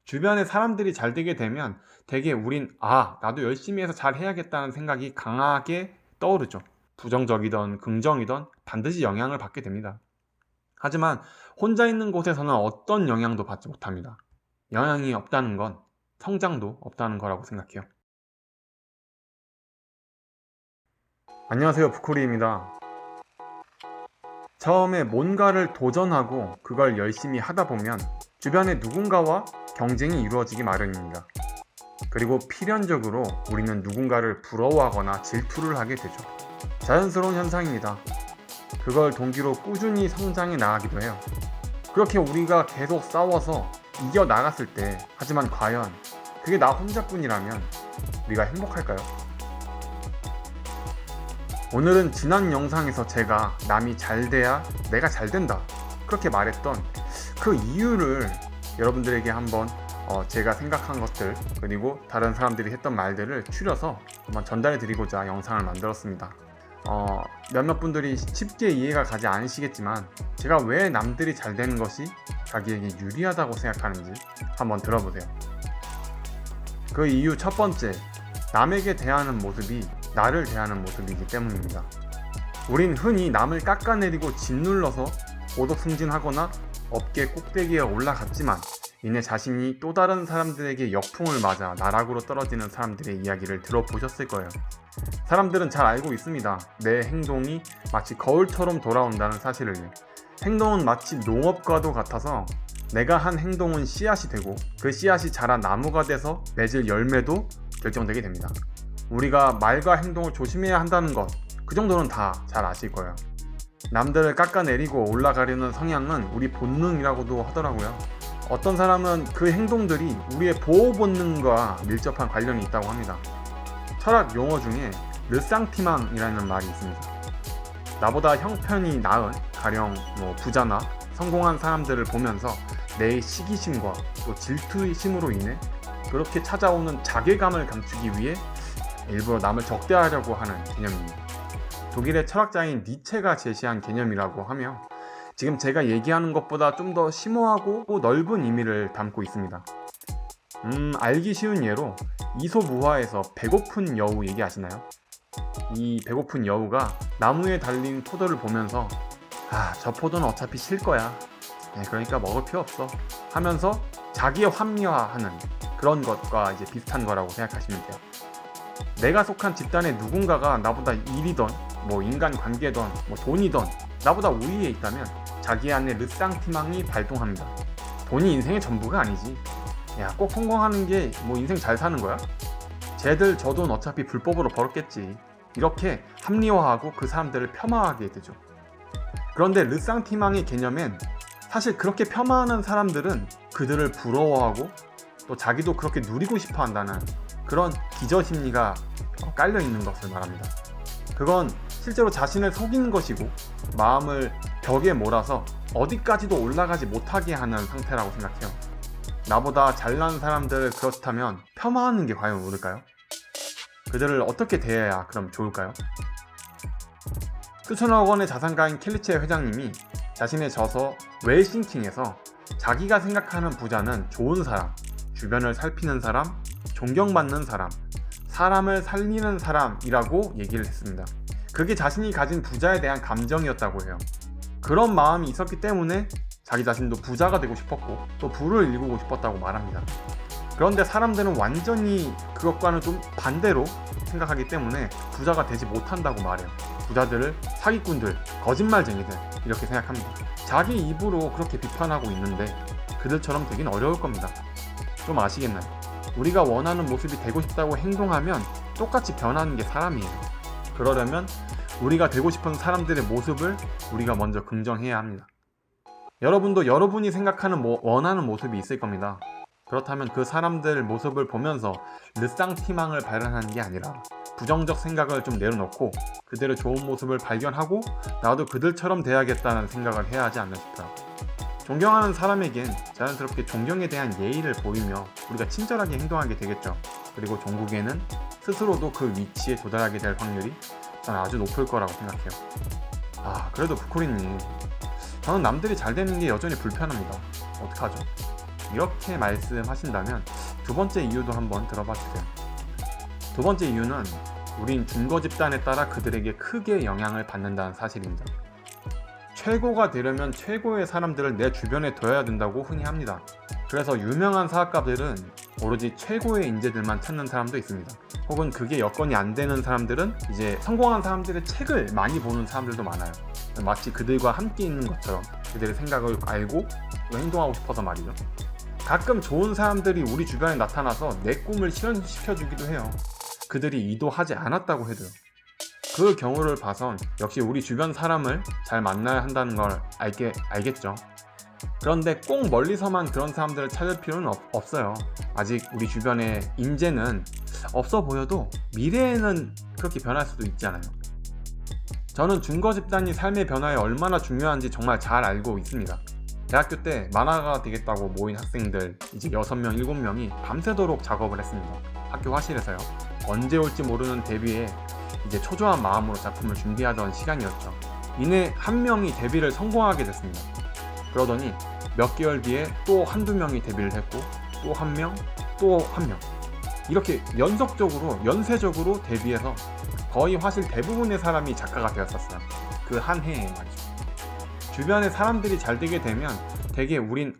주변에 사람들이 잘 되게 되면 되게 우린 나도 열심히 해서 잘 해야겠다는 생각이 강하게 떠오르죠. 부정적이던 긍정이던 반드시 영향을 받게 됩니다. 하지만 혼자 있는 곳에서는 어떤 영향도 받지 못합니다. 영향이 없다는 건 성장도 없다는 거라고 생각해요. 안녕하세요, 부쿠리입니다. 처음에 뭔가를 도전하고 그걸 열심히 하다 보면 주변에 누군가와 경쟁이 이루어지기 마련입니다. 그리고 필연적으로 우리는 누군가를 부러워하거나 질투를 하게 되죠. 자연스러운 현상입니다. 그걸 동기로 꾸준히 성장해 나가기도 해요. 그렇게 우리가 계속 싸워서 이겨 나갔을 때, 하지만 과연 그게 나 혼자뿐이라면 우리가 행복할까요? 오늘은 지난 영상에서 제가 남이 잘 돼야 내가 잘 된다 그렇게 말했던 그 이유를 여러분들에게 한번 제가 생각한 것들 그리고 다른 사람들이 했던 말들을 추려서 한번 전달해 드리고자 영상을 만들었습니다. 몇몇 분들이 쉽게 이해가 가지 않으시겠지만 제가 왜 남들이 잘 되는 것이 자기에게 유리하다고 생각하는지 한번 들어보세요. 그 이유 첫 번째, 남에게 대하는 모습이 나를 대하는 모습이기 때문입니다. 우린 흔히 남을 깎아내리고 짓눌러서 고도 승진하거나 업계 꼭대기에 올라갔지만 이내 자신이 또 다른 사람들에게 역풍을 맞아 나락으로 떨어지는 사람들의 이야기를 들어보셨을 거예요. 사람들은 잘 알고 있습니다. 내 행동이 마치 거울처럼 돌아온다는 사실을요. 행동은 마치 농업과도 같아서 내가 한 행동은 씨앗이 되고 그 씨앗이 자라 나무가 돼서 맺을 열매도 결정되게 됩니다. 우리가 말과 행동을 조심해야 한다는 것, 그 정도는 다 잘 아실 거예요. 남들을 깎아내리고 올라가려는 성향은 우리 본능이라고도 하더라고요. 어떤 사람은 그 행동들이 우리의 보호 본능과 밀접한 관련이 있다고 합니다. 철학 용어 중에 르상티망이라는 말이 있습니다. 나보다 형편이 나은, 가령 부자나 성공한 사람들을 보면서 내 시기심과 또 질투심으로 인해 그렇게 찾아오는 자괴감을 감추기 위해 일부러 남을 적대하려고 하는 개념입니다. 독일의 철학자인 니체가 제시한 개념이라고 하며 지금 제가 얘기하는 것보다 좀 더 심오하고 넓은 의미를 담고 있습니다. 알기 쉬운 예로 이솝우화에서 배고픈 여우 얘기하시나요? 이 배고픈 여우가 나무에 달린 포도를 보면서 저 포도는 어차피 실 거야. 그러니까 먹을 필요 없어 하면서 자기의 합리화하는 그런 것과 이제 비슷한 거라고 생각하시면 돼요. 내가 속한 집단의 누군가가 나보다 일이던 인간관계든 돈이든 나보다 우위에 있다면 자기 안에 르상티망이 발동합니다. 돈이 인생의 전부가 아니지. 꼭 성공하는 게 인생 잘 사는 거야? 쟤들 저 돈 어차피 불법으로 벌었겠지. 이렇게 합리화하고 그 사람들을 폄하하게 되죠. 그런데 르상티망의 개념엔 사실 그렇게 폄하하는 사람들은 그들을 부러워하고 또 자기도 그렇게 누리고 싶어 한다는 그런 기저심리가 깔려 있는 것을 말합니다. 그건 실제로 자신을 속이는 것이고 마음을 벽에 몰아서 어디까지도 올라가지 못하게 하는 상태라고 생각해요. 나보다 잘난 사람들을 그렇다면 폄하하는 게 과연 옳을까요? 그들을 어떻게 대해야 그럼 좋을까요? 수천억 원의 자산가인 켈리체 회장님이 자신의 저서 웰싱킹에서 자기가 생각하는 부자는 좋은 사람, 주변을 살피는 사람, 존경받는 사람, 사람을 살리는 사람이라고 얘기를 했습니다. 그게 자신이 가진 부자에 대한 감정이었다고 해요. 그런 마음이 있었기 때문에 자기 자신도 부자가 되고 싶었고 또 부를 일구고 싶었다고 말합니다. 그런데 사람들은 완전히 그것과는 좀 반대로 생각하기 때문에 부자가 되지 못한다고 말해요. 부자들을 사기꾼들, 거짓말쟁이들 이렇게 생각합니다. 자기 입으로 그렇게 비판하고 있는데 그들처럼 되긴 어려울 겁니다. 좀 아시겠나요? 우리가 원하는 모습이 되고 싶다고 행동하면 똑같이 변하는 게 사람이에요. 그러려면 우리가 되고 싶은 사람들의 모습을 우리가 먼저 긍정해야 합니다. 여러분도 여러분이 생각하는 원하는 모습이 있을 겁니다. 그렇다면 그 사람들 모습을 보면서 르상티망을 발현하는 게 아니라 부정적 생각을 좀 내려놓고 그들의 좋은 모습을 발견하고 나도 그들처럼 돼야겠다는 생각을 해야 하지 않나 싶어요. 존경하는 사람에겐 자연스럽게 존경에 대한 예의를 보이며 우리가 친절하게 행동하게 되겠죠. 그리고 종국에는 스스로도 그 위치에 도달하게 될 확률이 저는 아주 높을 거라고 생각해요. 그래도 부코리님, 저는 남들이 잘 되는 게 여전히 불편합니다. 어떡하죠? 이렇게 말씀하신다면 두 번째 이유도 한번 들어봐 주세요. 두 번째 이유는 우린 준거 집단에 따라 그들에게 크게 영향을 받는다는 사실입니다. 최고가 되려면 최고의 사람들을 내 주변에 둬야 된다고 흔히 합니다. 그래서 유명한 사학가들은 오로지 최고의 인재들만 찾는 사람도 있습니다. 혹은 그게 여건이 안 되는 사람들은 이제 성공한 사람들의 책을 많이 보는 사람들도 많아요. 마치 그들과 함께 있는 것처럼 그들의 생각을 알고 행동하고 싶어서 말이죠. 가끔 좋은 사람들이 우리 주변에 나타나서 내 꿈을 실현시켜주기도 해요. 그들이 의도하지 않았다고 해도요. 그 경우를 봐선 역시 우리 주변 사람을 잘 만나야 한다는 걸 알겠죠. 그런데 꼭 멀리서만 그런 사람들을 찾을 필요는 없어요. 아직 우리 주변에 인재는 없어 보여도 미래에는 그렇게 변할 수도 있잖아요. 저는 준거 집단이 삶의 변화에 얼마나 중요한지 정말 잘 알고 있습니다. 대학교 때 만화가 되겠다고 모인 학생들 이제 6명, 7명이 밤새도록 작업을 했습니다. 학교 화실에서요. 언제 올지 모르는 데뷔에 이제 초조한 마음으로 작품을 준비하던 시간이었죠. 이내 한 명이 데뷔를 성공하게 됐습니다. 그러더니 몇 개월 뒤에 또 한두 명이 데뷔를 했고 또 한 명, 또 한 명 이렇게 연쇄적으로 데뷔해서 거의 화실 대부분의 사람이 작가가 되었었어요. 그 한 해에 말이죠. 주변에 사람들이 잘 되게 되면 되게 우린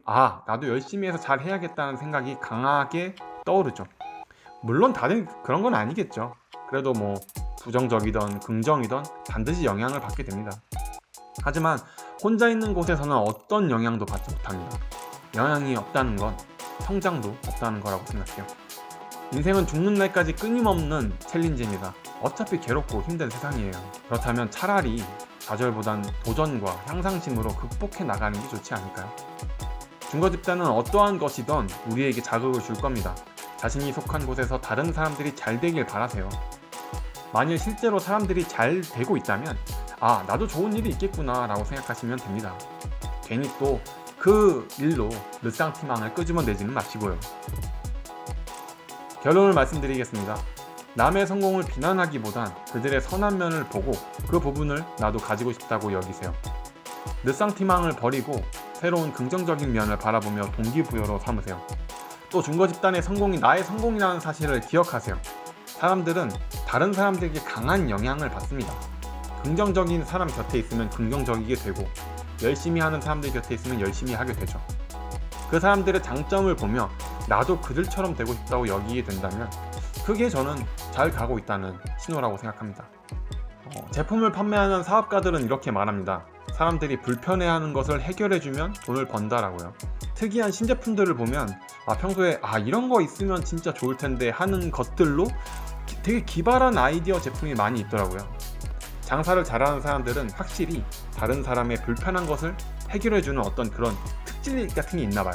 나도 열심히 해서 잘 해야겠다는 생각이 강하게 떠오르죠. 물론 다들 그런 건 아니겠죠. 그래도 뭐 부정적이든 긍정이든 반드시 영향을 받게 됩니다. 하지만 혼자 있는 곳에서는 어떤 영향도 받지 못합니다. 영향이 없다는 건 성장도 없다는 거라고 생각해요. 인생은 죽는 날까지 끊임없는 챌린지입니다. 어차피 괴롭고 힘든 세상이에요. 그렇다면 차라리 좌절보단 도전과 향상심으로 극복해 나가는 게 좋지 않을까요? 준거 집단은 어떠한 것이든 우리에게 자극을 줄 겁니다. 자신이 속한 곳에서 다른 사람들이 잘 되길 바라세요. 만일 실제로 사람들이 잘 되고 있다면 나도 좋은 일이 있겠구나 라고 생각하시면 됩니다. 괜히 또 그 일로 르쌍티망을 끄집어내지는 마시고요. 결론을 말씀드리겠습니다. 남의 성공을 비난하기보단 그들의 선한 면을 보고 그 부분을 나도 가지고 싶다고 여기세요. 르쌍티망을 버리고 새로운 긍정적인 면을 바라보며 동기부여로 삼으세요. 또 준거 집단의 성공이 나의 성공이라는 사실을 기억하세요. 사람들은 다른 사람들에게 강한 영향을 받습니다. 긍정적인 사람 곁에 있으면 긍정적이게 되고 열심히 하는 사람들 곁에 있으면 열심히 하게 되죠. 그 사람들의 장점을 보며 나도 그들처럼 되고 싶다고 여기게 된다면 그게 저는 잘 가고 있다는 신호라고 생각합니다. 제품을 판매하는 사업가들은 이렇게 말합니다. 사람들이 불편해하는 것을 해결해주면 돈을 번다라고요. 특이한 신제품들을 보면 평소에 이런 거 있으면 진짜 좋을 텐데 하는 것들로 되게 기발한 아이디어 제품이 많이 있더라고요. 장사를 잘하는 사람들은 확실히 다른 사람의 불편한 것을 해결해주는 어떤 그런 특질 같은 게 있나 봐요.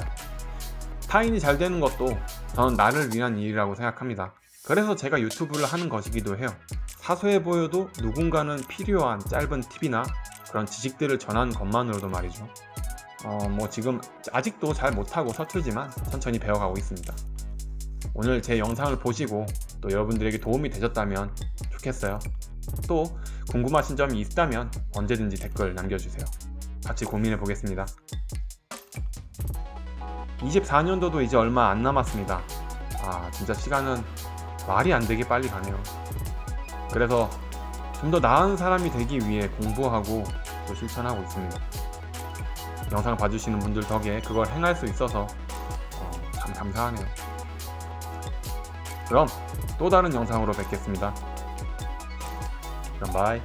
타인이 잘 되는 것도 저는 나를 위한 일이라고 생각합니다. 그래서 제가 유튜브를 하는 것이기도 해요. 사소해 보여도 누군가는 필요한 짧은 팁이나 그런 지식들을 전하는 것만으로도 말이죠. 지금 아직도 잘 못하고 서툴지만 천천히 배워가고 있습니다. 오늘 제 영상을 보시고 또 여러분들에게 도움이 되셨다면 좋겠어요. 또 궁금하신 점이 있다면 언제든지 댓글 남겨주세요. 같이 고민해 보겠습니다. 24년도도 이제 얼마 안 남았습니다. 진짜 시간은 말이 안 되게 빨리 가네요. 그래서 좀 더 나은 사람이 되기 위해 공부하고 또 실천하고 있습니다. 영상 봐주시는 분들 덕에 그걸 행할 수 있어서 참 감사하네요. 그럼 또 다른 영상으로 뵙겠습니다. 그럼 바이.